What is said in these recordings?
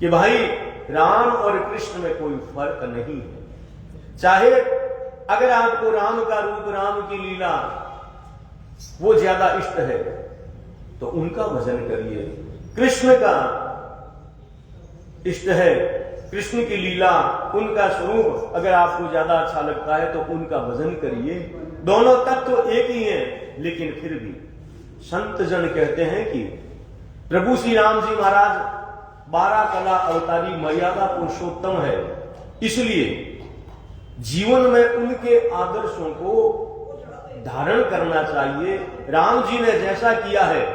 कि भाई राम और कृष्ण में कोई फर्क नहीं है। चाहे अगर आपको राम का रूप, राम की लीला वो ज्यादा इष्ट है तो उनका भजन करिए। कृष्ण का इष्ट है, कृष्ण की लीला, उनका स्वरूप अगर आपको ज्यादा अच्छा लगता है तो उनका भजन करिए। दोनों तत्व तो एक ही हैं, लेकिन फिर भी संत जन कहते हैं कि प्रभु श्री राम जी महाराज 12 कला अवतारी मर्यादा पुरुषोत्तम है, इसलिए जीवन में उनके आदर्शों को धारण करना चाहिए। राम जी ने जैसा किया है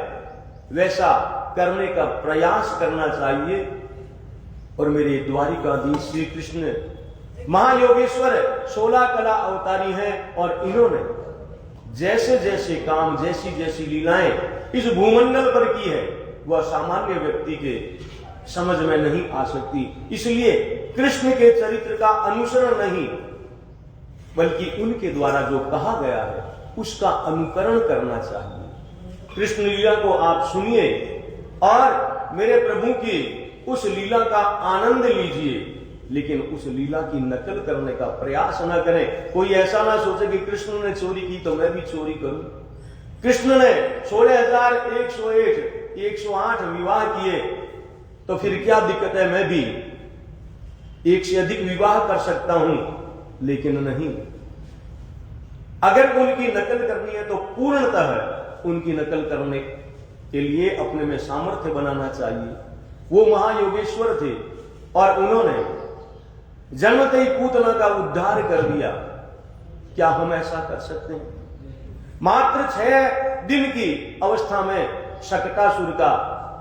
वैसा करने का प्रयास करना चाहिए। और मेरे द्वारिकाधीश श्री कृष्ण महायोगेश्वर 16 कला अवतारी हैं और इन्होंने जैसे जैसे काम, जैसी जैसी लीलाएं इस भूमंडल पर की है वह सामान्य व्यक्ति के समझ में नहीं आ सकती। इसलिए कृष्ण के चरित्र का अनुसरण नहीं, बल्कि उनके द्वारा जो कहा गया है उसका अनुकरण करना चाहिए। कृष्ण लीला को आप सुनिए और मेरे प्रभु की उस लीला का आनंद लीजिए, लेकिन उस लीला की नकल करने का प्रयास न करें। कोई ऐसा ना सोचे कि कृष्ण ने चोरी की तो मैं भी चोरी करूं। कृष्ण ने 16,101 108 विवाह किए तो फिर क्या दिक्कत है, मैं भी एक से अधिक विवाह कर सकता हूं, लेकिन नहीं। अगर उनकी नकल करनी है तो पूर्णतः उनकी नकल करने के लिए अपने में सामर्थ्य बनाना चाहिए। वो महायोगेश्वर थे और उन्होंने जन्मते ही पूतना का उद्धार कर दिया। क्या हम ऐसा कर सकते हैं? मात्र 6 दिन की अवस्था में शकटासुर का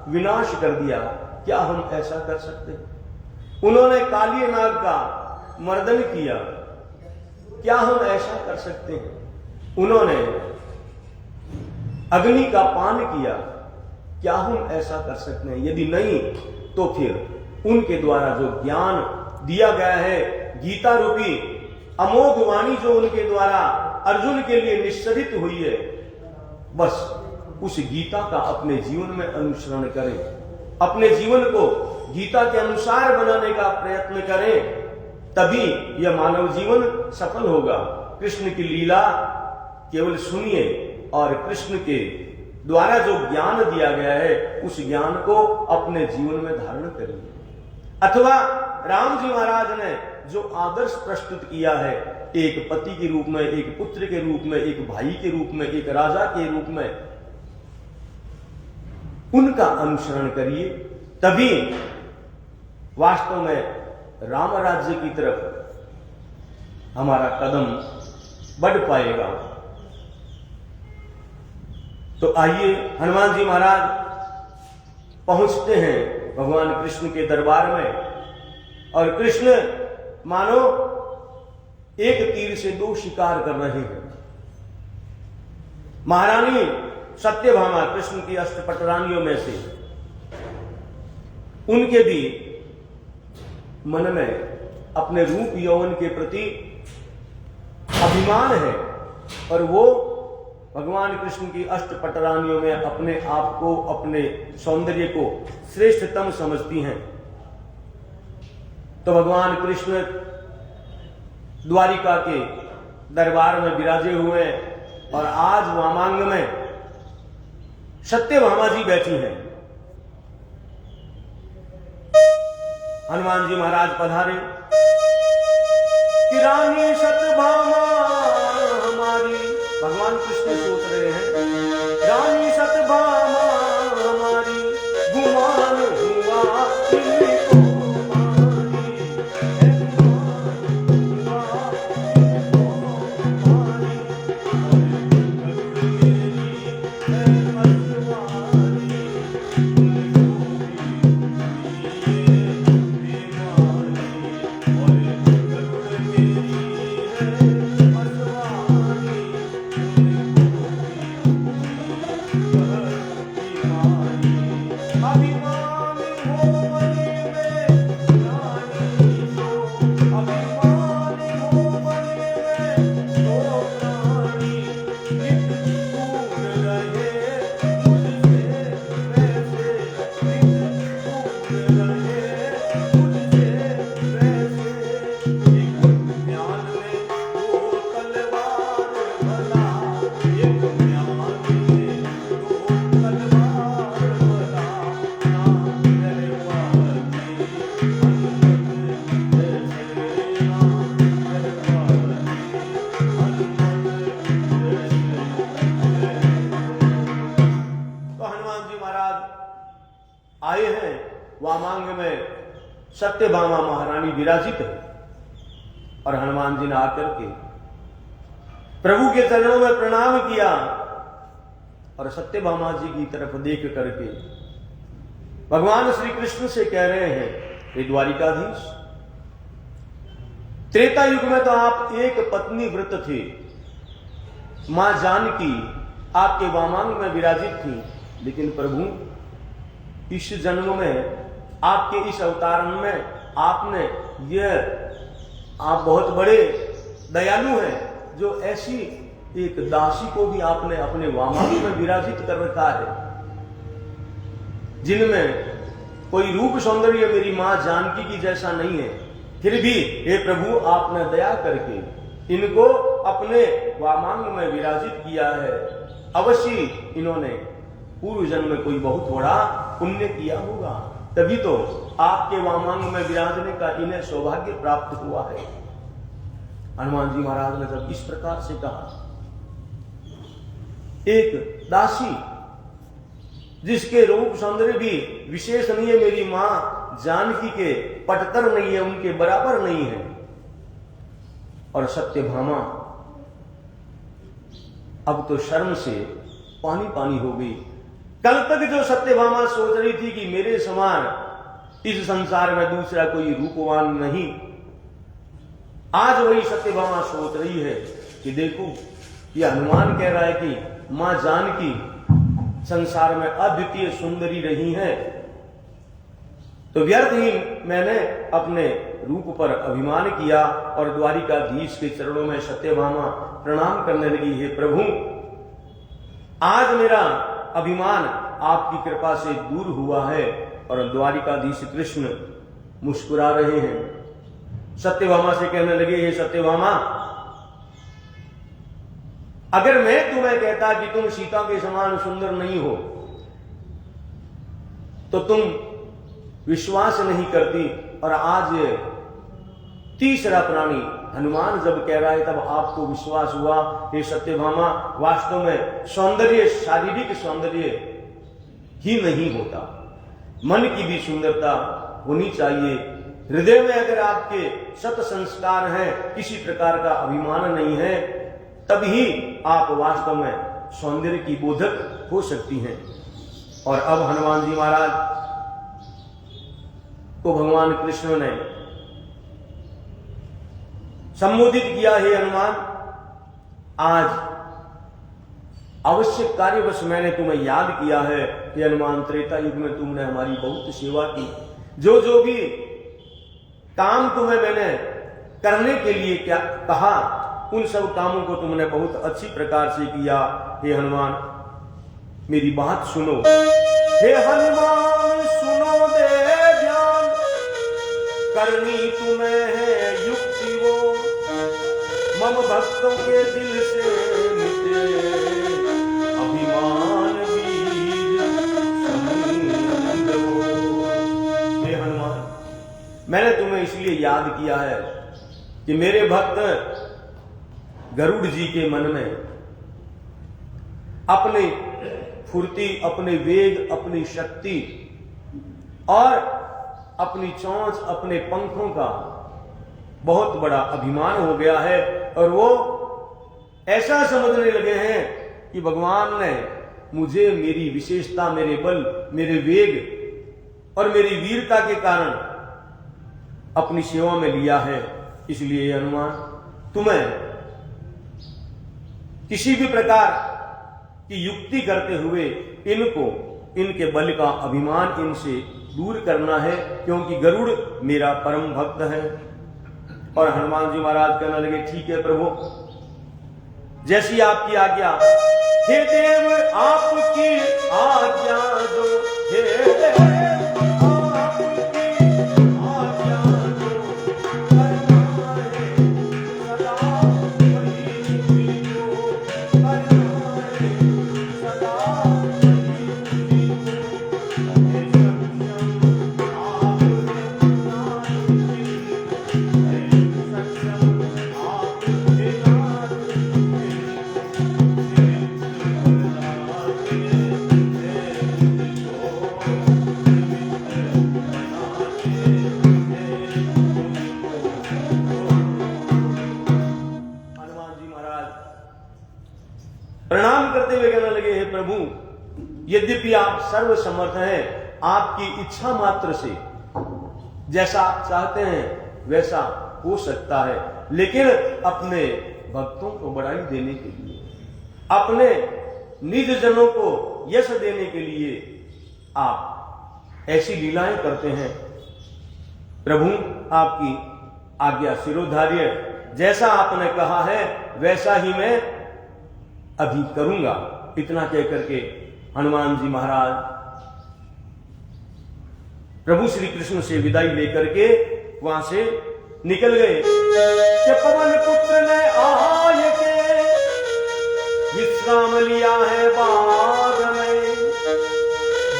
विनाश कर दिया। क्या हम ऐसा कर सकते हैं? उन्होंने काली नाग का मर्दन किया। क्या हम ऐसा कर सकते हैं? उन्होंने अग्नि का पान किया। क्या हम ऐसा कर सकते हैं? यदि नहीं तो फिर उनके द्वारा जो ज्ञान दिया गया है, गीता रूपी अमोघ वाणी जो उनके द्वारा अर्जुन के लिए निश्चित हुई है, बस उस गीता का अपने जीवन में अनुसरण करें, अपने जीवन को गीता के अनुसार बनाने का प्रयत्न करें, तभी यह मानव जीवन सफल होगा। कृष्ण की लीला केवल सुनिए और कृष्ण के द्वारा जो ज्ञान दिया गया है उस ज्ञान को अपने जीवन में धारण करिए। अथवा राम जी महाराज ने जो आदर्श प्रस्तुत किया है, एक पति के रूप में, एक पुत्र के रूप में, एक भाई के रूप में, एक राजा के रूप में, उनका अनुसरण करिए, तभी वास्तव में राम राज्य की तरफ हमारा कदम बढ़ पाएगा। तो आइए हनुमान जी महाराज पहुंचते हैं भगवान कृष्ण के दरबार में और कृष्ण मानो एक तीर से 2 शिकार कर रहे हैं। महारानी सत्यभामा कृष्ण की अष्टपट रानियों में से, उनके भी मन में अपने रूप यौवन के प्रति अभिमान है और वो भगवान कृष्ण की अष्टपट रानियों में अपने आप को, अपने सौंदर्य को श्रेष्ठतम समझती हैं। तो भगवान कृष्ण द्वारिका के दरबार में विराजे हुए और आज वामांग में सत्यभामा जी बैठी हैं। हनुमान जी महाराज पधारे कि रानी सत्यभामा हमारी, भगवान कृष्ण सोच रहे हैं, रानी सत्यभामा हमारी गुमान हुआ इनको वामांग में सत्यभामा महारानी विराजित है। और हनुमान जी ने आकर के प्रभु के चरणों में प्रणाम किया और सत्यभामा जी की तरफ देख करके भगवान श्री कृष्ण से कह रहे हैं, हे द्वारिकाधीश, त्रेता युग में तो आप एक पत्नी व्रत थे, मां जानकी आपके वामांग में विराजित थी, लेकिन प्रभु इस जन्म में आपके इस अवतार में आपने आप बहुत बड़े दयालु हैं, जो ऐसी एक दासी को भी आपने अपने वामांग में विराजित कर रखा है, जिनमें कोई रूप सौंदर्य मेरी मां जानकी की जैसा नहीं है, फिर भी हे प्रभु आपने दया करके इनको अपने वामांग में विराजित किया है। अवश्य इन्होंने पूर्व जन्म में कोई बहुत बड़ा पुण्य किया होगा, तभी तो आपके वामांग में विराजने का इन्हें सौभाग्य प्राप्त हुआ है। हनुमान जी महाराज ने जब इस प्रकार से कहा, एक दासी जिसके रूप सौंदर्य भी विशेष नहीं है, मेरी मां जानकी के पटतर नहीं है, उनके बराबर नहीं है, और सत्यभामा अब तो शर्म से पानी पानी हो गई। कल तक जो सत्यभामा सोच रही थी कि मेरे समान इस संसार में दूसरा कोई रूपवान नहीं, आज वही सत्यभामा सोच रही है कि देखो, यह हनुमान कह रहा है कि मां जानकी संसार में अद्वितीय सुंदरी रही है, तो व्यर्थ ही मैंने अपने रूप पर अभिमान किया और द्वारिकाधीश के चरणों में सत्यभामा प्रणाम करने लगी, हे प्रभु आज मेरा अभिमान आपकी कृपा से दूर हुआ है। और द्वारिकाधीश कृष्ण मुस्कुरा रहे हैं। सत्यभामा से कहने लगे, हे सत्यभामा, अगर मैं तुम्हें कहता कि तुम सीता के समान सुंदर नहीं हो तो तुम विश्वास नहीं करती, और आज तीसरा प्राणी हनुमान जब कह रहा है तब आपको विश्वास हुआ। हे सत्यभामा, वास्तव में सौंदर्य शारीरिक सौंदर्य ही नहीं होता, मन की भी सुंदरता होनी चाहिए। हृदय में अगर आपके सत संस्कार हैं, किसी प्रकार का अभिमान नहीं है, तभी आप वास्तव में सौंदर्य की बोधक हो सकती हैं। और अब हनुमान जी महाराज को भगवान कृष्ण ने संबोधित किया, हे हनुमान, आज आवश्यक कार्यवश मैंने तुम्हें याद किया है। हे हनुमान, त्रेता युग में तुमने हमारी बहुत सेवा की, जो जो भी काम तुम्हें मैंने करने के लिए क्या कहा, उन सब कामों को तुमने बहुत अच्छी प्रकार से किया। हे हनुमान, मेरी बात सुनो। हे हनुमान सुनो दे ध्यान, करनी तुम्हें है युक्ति वो, मम भक्तों के दिल से मिटे अभिमान बीज समुद्र वो। हे हनुमान, मैंने तुम्हें इसलिए याद किया है कि मेरे भक्त गरुड़ जी के मन में अपनी फुर्ती, अपने वेग, अपनी शक्ति और अपनी चोंच, अपने पंखों का बहुत बड़ा अभिमान हो गया है, और वो ऐसा समझने लगे हैं कि भगवान ने मुझे मेरी विशेषता, मेरे बल, मेरे वेग और मेरी वीरता के कारण अपनी सेवा में लिया है। इसलिए हनुमान, तुम्हें किसी भी प्रकार की युक्ति करते हुए इनको, इनके बल का अभिमान इनसे दूर करना है, क्योंकि गरुड़ मेरा परम भक्त है। और हनुमान जी महाराज कहने लगे, ठीक है प्रभु, जैसी आपकी आज्ञा। हे देव आपकी आज्ञा दो, हे देव आपकी आज्ञा दो, करना है सदा वही तुझको, करना है सदा वही तुझको। प्रभु, यद्यपि आप सर्वसमर्थ हैं, आपकी इच्छा मात्र से जैसा आप चाहते हैं वैसा हो सकता है, लेकिन अपने भक्तों को बढ़ाई देने के लिए, अपने निज जनों को यश देने के लिए आप ऐसी लीलाएं करते हैं। प्रभु, आपकी आज्ञा शिरोधार्य, जैसा आपने कहा है वैसा ही मैं अभी करूंगा। इतना कह करके हनुमान जी महाराज प्रभु श्री कृष्ण से विदाई लेकर के वहां से निकल गए। कि पवन पुत्र ने आय के विश्राम लिया है बाग में,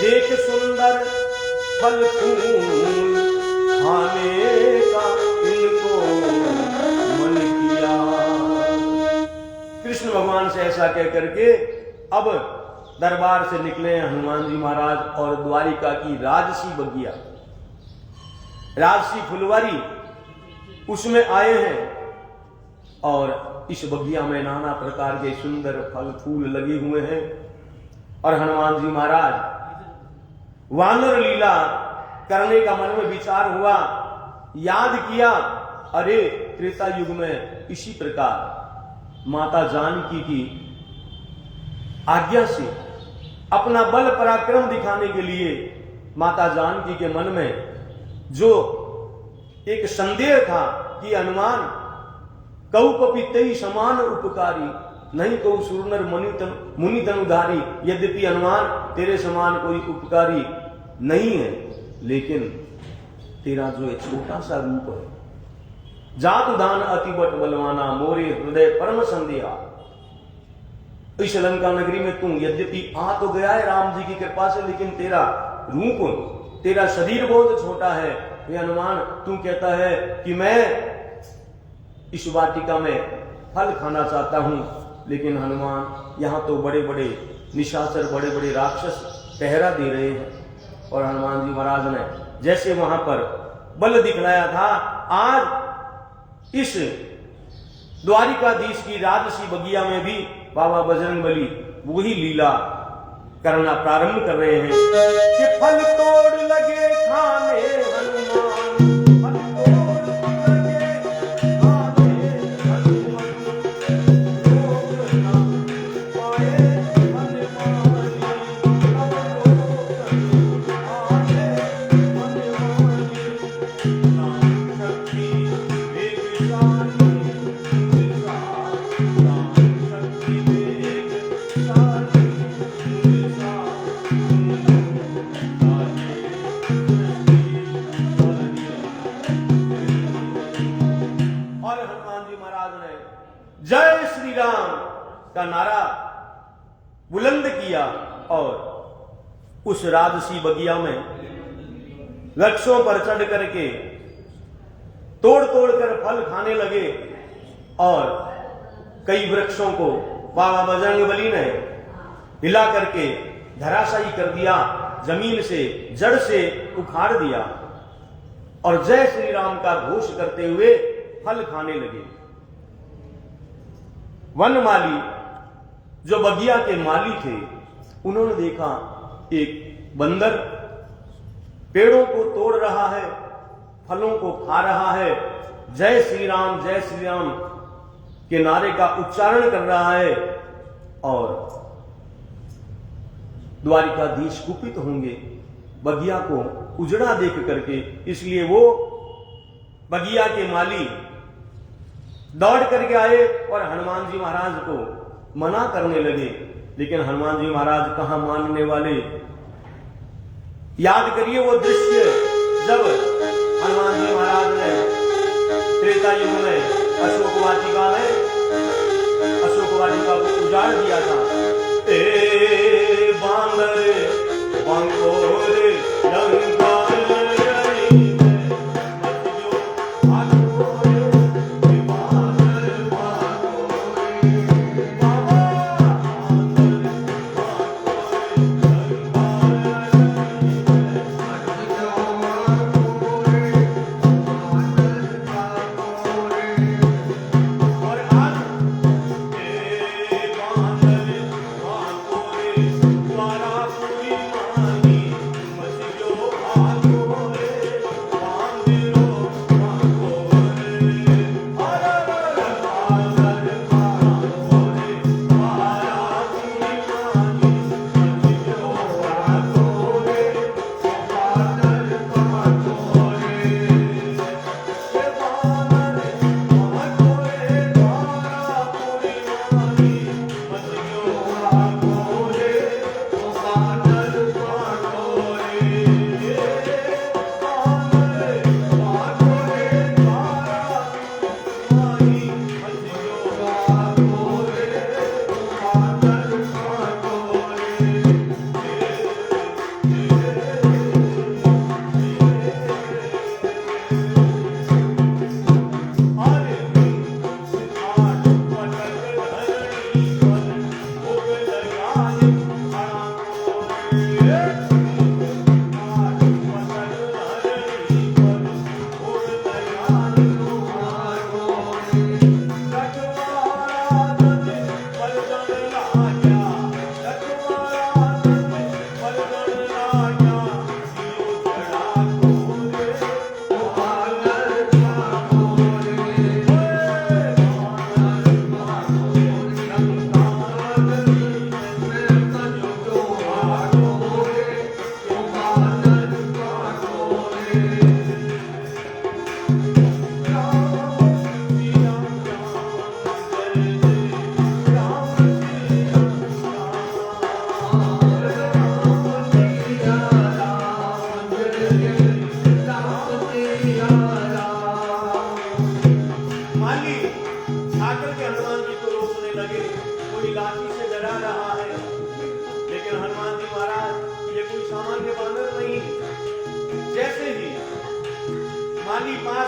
देख सुंदर फल फूल खाने का इनको मन किया। कृष्ण भगवान से ऐसा कह करके अब दरबार से निकले हनुमान जी महाराज और द्वारिका की राजसी बगिया, राजसी फुलवारी, उसमें आए हैं। और इस बगिया में नाना प्रकार के सुंदर फल फूल लगे हुए हैं। और हनुमान जी महाराज वानर लीला करने का मन में विचार हुआ, याद किया, अरे त्रेता युग में इसी प्रकार माता जानकी की आज्ञा से अपना बल पराक्रम दिखाने के लिए माता जानकी के मन में जो एक संदेह था कि हनुमान कऊ कपितई समान उपकारी, नहीं कऊ सुरनर मुनि तनुधारी। यद्यपि हनुमान तेरे समान कोई उपकारी नहीं है, लेकिन तेरा जो एक छोटा सा रूप है, जात दान अति बट बलवाना, मोरे हृदय परम संदेहा। इस लंका नगरी में तुम यद्यपि आ तो गया है राम जी की कृपा से, लेकिन तेरा रूप, तेरा शरीर बहुत छोटा है। ये हनुमान, तू कहता है कि मैं इस वाटिका में फल खाना चाहता हूं, लेकिन हनुमान यहां तो बड़े बड़े निशाचर, बड़े बड़े राक्षस पहरा दे रहे हैं। और हनुमान जी महाराज ने जैसे वहां पर बल दिखलाया था, आज इस द्वारिकाधीश की राजसी बगिया में भी बाबा बजरंगबली वही लीला करना प्रारंभ कर रहे हैं कि फल तोड़ लगे खाने हनुमान, फल तोड़ लगे खाने हनुमान, पाए हनुमानी, जय श्री राम का नारा बुलंद किया और उस राजसी बगिया में वृक्षों पर चढ़ करके तोड़ तोड़ कर फल खाने लगे। और कई वृक्षों को बाबा बजरंगबली ने हिला करके धराशायी कर दिया, जमीन से जड़ से उखाड़ दिया और जय श्री राम का घोष करते हुए फल खाने लगे। वनमाली जो बगिया के माली थे, उन्होंने देखा एक बंदर पेड़ों को तोड़ रहा है, फलों को खा रहा है, जय श्री राम के नारे का उच्चारण कर रहा है। और द्वारिकाधीश कुपित होंगे बगिया को उजड़ा देख करके, इसलिए वो बगिया के माली दौड़ करके आए और हनुमान जी महाराज को मना करने लगे। लेकिन हनुमान जी महाराज कहां मानने वाले। याद करिए वो दृश्य जब हनुमान जी महाराज ने त्रेता युग में अशोक वाटिका को उजाड़ दिया था। ए बांदर बांगोर लंका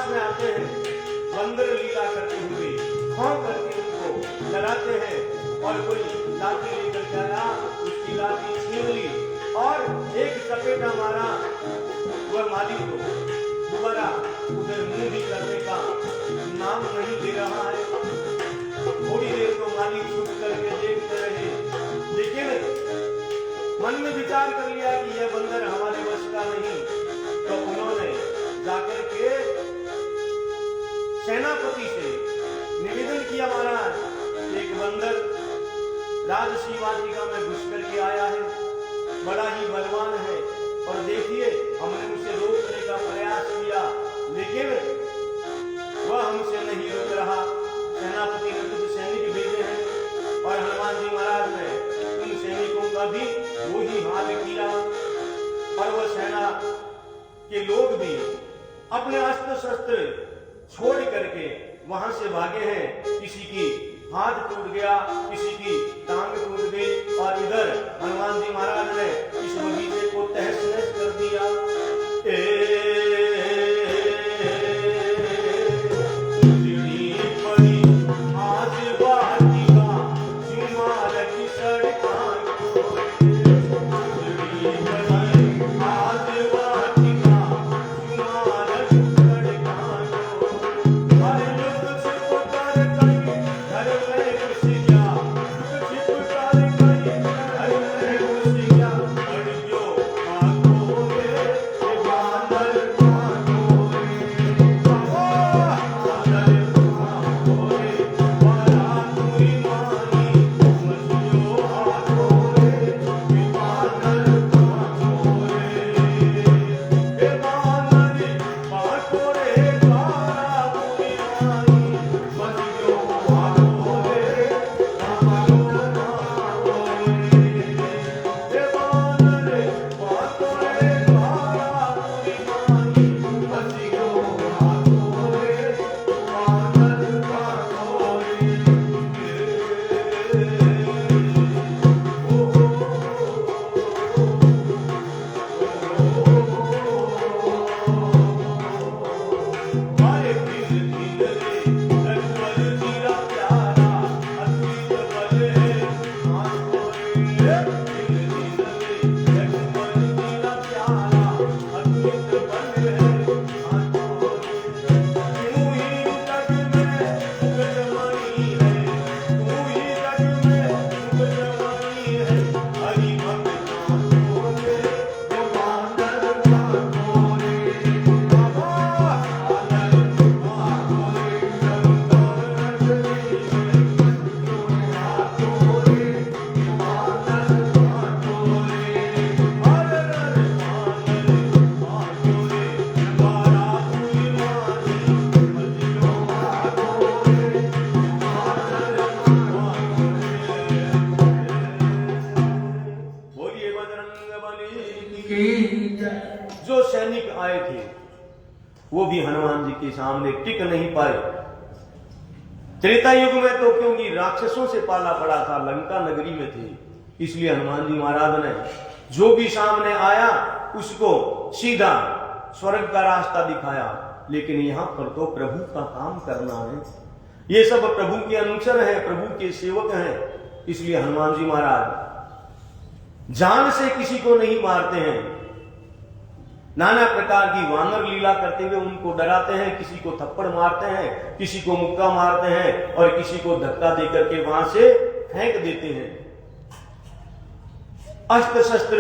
पास में आते हैं, बंदर लीला करते हुए खौं करके उनको डराते हैं, और कोई लाठी लेकर के आया, उसकी लाठी छीन ली और एक चपेटा मारा वह माली को। दोबारा उधर मुंह भी करने का नाम नहीं दे रहा है। थोड़ी देर तो माली छुप करके देखते रहे, लेकिन मन में विचार कर लिया कि यह बंदर हमारे वश का नहीं। तो उन्होंने जाकर के सेनापति से निवेदन किया, महाराज एक बंदर राजसी वाटिका में घुस करके आया है, बड़ा ही बलवान है, और देखिए हमने उसे रोकने का प्रयास किया लेकिन वह हमसे नहीं रुक रहा। सेनापति ने कुछ सैनिक भेजे हैं और हनुमान जी महाराज ने उन सैनिकों का भी वही हाल किया, और वह सेना के लोग भी अपने अस्त्र शस्त्र छोड़ करके वहां से भागे हैं। किसी की हाथ टूट गया, किसी की टांग टूट गई, और इधर हनुमान जी महाराज ने इस बगीचे को तहस नहस कर दिया। जो सैनिक आए थे वो भी हनुमान जी के सामने टिक नहीं पाए। त्रेता युग में तो क्योंकि राक्षसों से पाला पड़ा था, लंका नगरी में थे, इसलिए हनुमान जी महाराज ने जो भी सामने आया उसको सीधा स्वर्ग का रास्ता दिखाया। लेकिन यहां पर तो प्रभु का काम करना है, ये सब प्रभु के अनुचर हैं, प्रभु के सेवक हैं, इसलिए हनुमान जी महाराज जान से किसी को नहीं मारते हैं। नाना प्रकार की वानर लीला करते हुए उनको डराते हैं, किसी को थप्पड़ मारते हैं, किसी को मुक्का मारते हैं और किसी को धक्का देकर के वहां से फेंक देते हैं। अस्त्र शस्त्र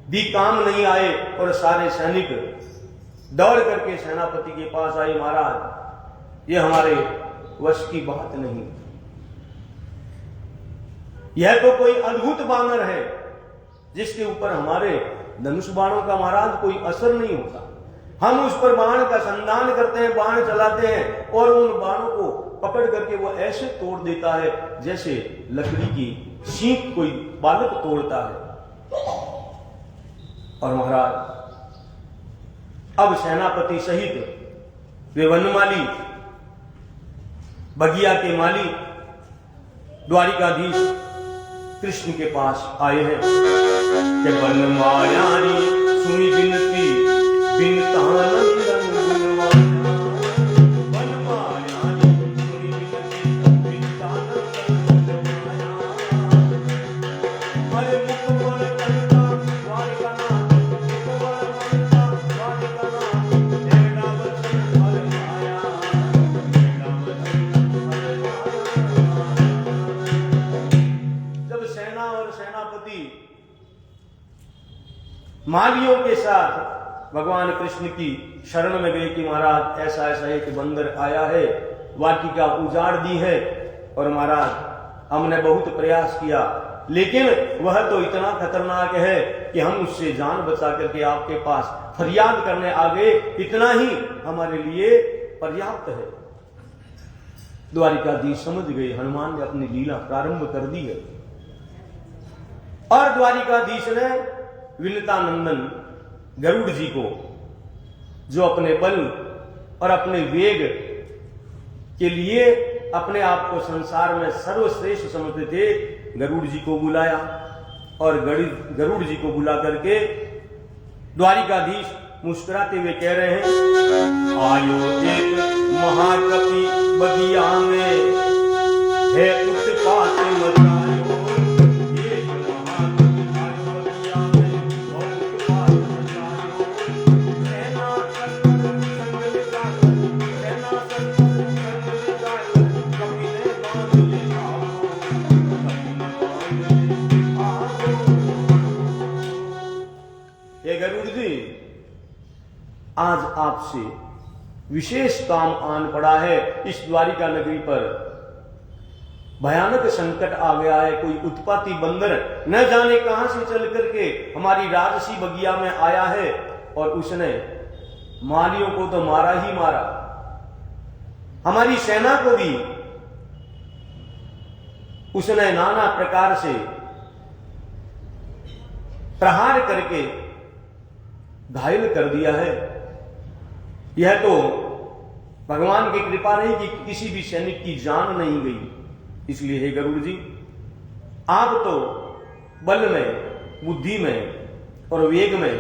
भी काम नहीं आए और सारे सैनिक दौड़ करके सेनापति के पास आए, महाराज ये हमारे वश की बात नहीं, यह तो कोई अद्भुत वानर है जिसके ऊपर हमारे धनुष बाणों का महाराज कोई असर नहीं होता। हम उस पर बाण का संधान करते हैं, बाण चलाते हैं और उन बाणों को पकड़ करके वो ऐसे तोड़ देता है जैसे लकड़ी की सींग कोई बालक तोड़ता है। और महाराज अब सेनापति सहित वे वनमाली, बगिया के माली, द्वारिकाधीश कृष्ण के पास आए हैं कि वनमायारी सुनी बिनती बिनता नंदन मालियों के साथ भगवान कृष्ण की शरण में गए कि महाराज ऐसा ऐसा एक बंदर आया है, वाटिका उजाड़ दी है, और महाराज हमने बहुत प्रयास किया, लेकिन वह तो इतना खतरनाक है कि हम उससे जान बचा करके आपके पास फरियाद करने आ गए, इतना ही हमारे लिए पर्याप्त है। द्वारिकाधीश समझ गए हनुमान ने अपनी लीला प्रारंभ कर दी है, और द्वारिकाधीश ने विनता नंदन गरुड़ जी को, जो अपने बल और अपने वेग के लिए अपने आप को संसार में सर्वश्रेष्ठ समझते थे, गरुड़ जी को बुलाया, और गरुड़ जी को बुला करके द्वारिकाधीश मुस्कुराते हुए कह रहे हैं, आयो एक महाकपि बगिया में है उत्पात मचायो, एक महाकपि आयो बगिया में और उत्पात मचायो, सेना संग विचार, सेना संग विचार, कपि ने बांध ले आओ, कपि ने बांध ले आओ। ये गरुड़ जी, आज आपसे विशेष काम आन पड़ा है। इस द्वारिका नगरी पर भयानक संकट आ गया है, कोई उत्पाती बंदर न जाने कहां से चल करके हमारी राजसी बगिया में आया है, और उसने मालियों को तो मारा ही मारा, हमारी सेना को भी उसने नाना प्रकार से प्रहार करके घायल कर दिया है। यह तो भगवान की कृपा नहीं कि किसी भी सैनिक की जान नहीं गई। इसलिए हे गरुड़ जी, आप तो बल में, बुद्धि में और वेग में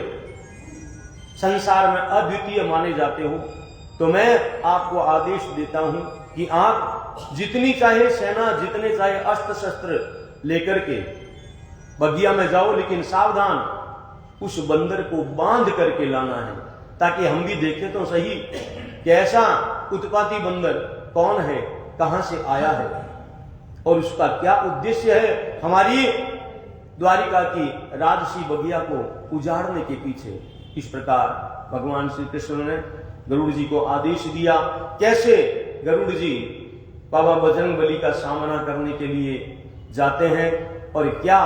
संसार में अद्वितीय माने जाते हो, तो मैं आपको आदेश देता हूं कि आप जितनी चाहे सेना, जितने चाहे अस्त्र शस्त्र लेकर के बगिया में जाओ, लेकिन सावधान, उस बंदर को बांध करके लाना है, ताकि हम भी देखें तो सही कि ऐसा उत्पाती बंदर कौन है, कहां से आया है और उसका क्या उद्देश्य है हमारी द्वारिका की राजसी बगिया को उजाड़ने के पीछे। इस प्रकार भगवान श्री कृष्ण ने गरुड़ जी को आदेश दिया। कैसे गरुड़ जी बाबा बजरंगबली का सामना करने के लिए जाते हैं और क्या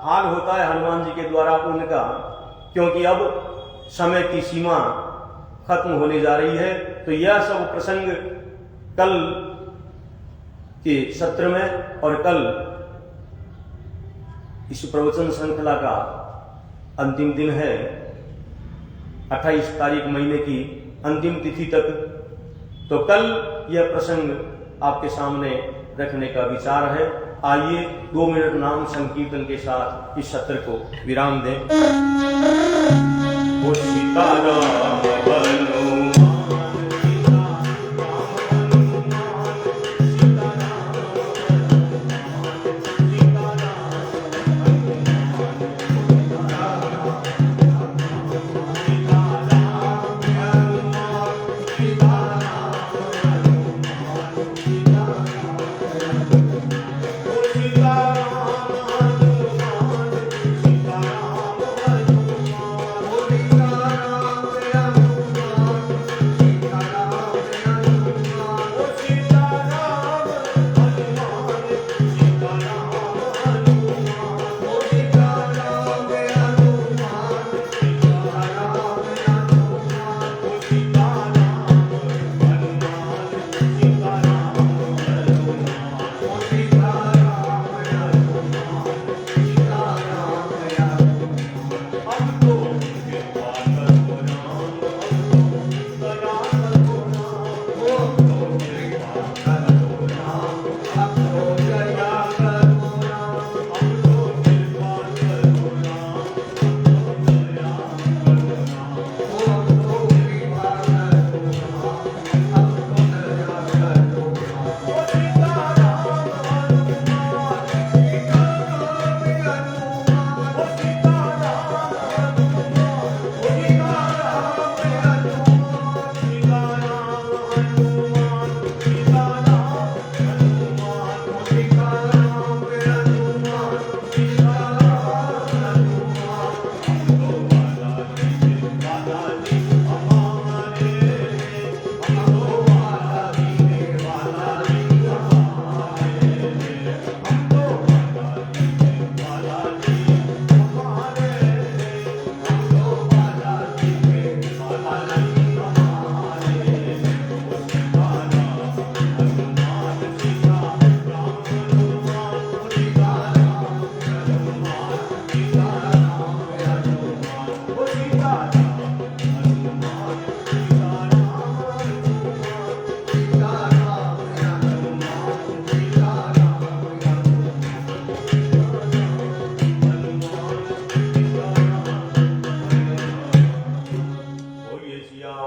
हाल होता है हनुमान जी के द्वारा उनका, क्योंकि अब समय की सीमा खत्म होने जा रही है। तो यह सब प्रसंग कल के सत्र में और कल इस प्रवचन श्रृंखला का अंतिम दिन है, 28 तारीख महीने की अंतिम तिथि तक। तो कल यह प्रसंग आपके सामने रखने का विचार है। आइए 2 मिनट नाम संकीर्तन के साथ इस सत्र को विराम दें। ओ सीताराम बनो Ram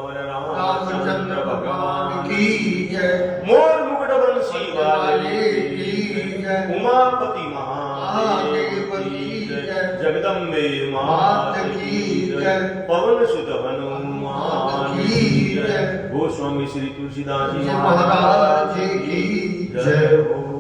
सियावर रामचंद्र भगवान की जय। मोर मुकुट बंसी वाले की जय। उमापति महादेव की जय। जगदम्बे मात की जय। पवन सुत हनुमान की जय। गोस्वामी श्री तुलसीदास जी महाराज की जय हो।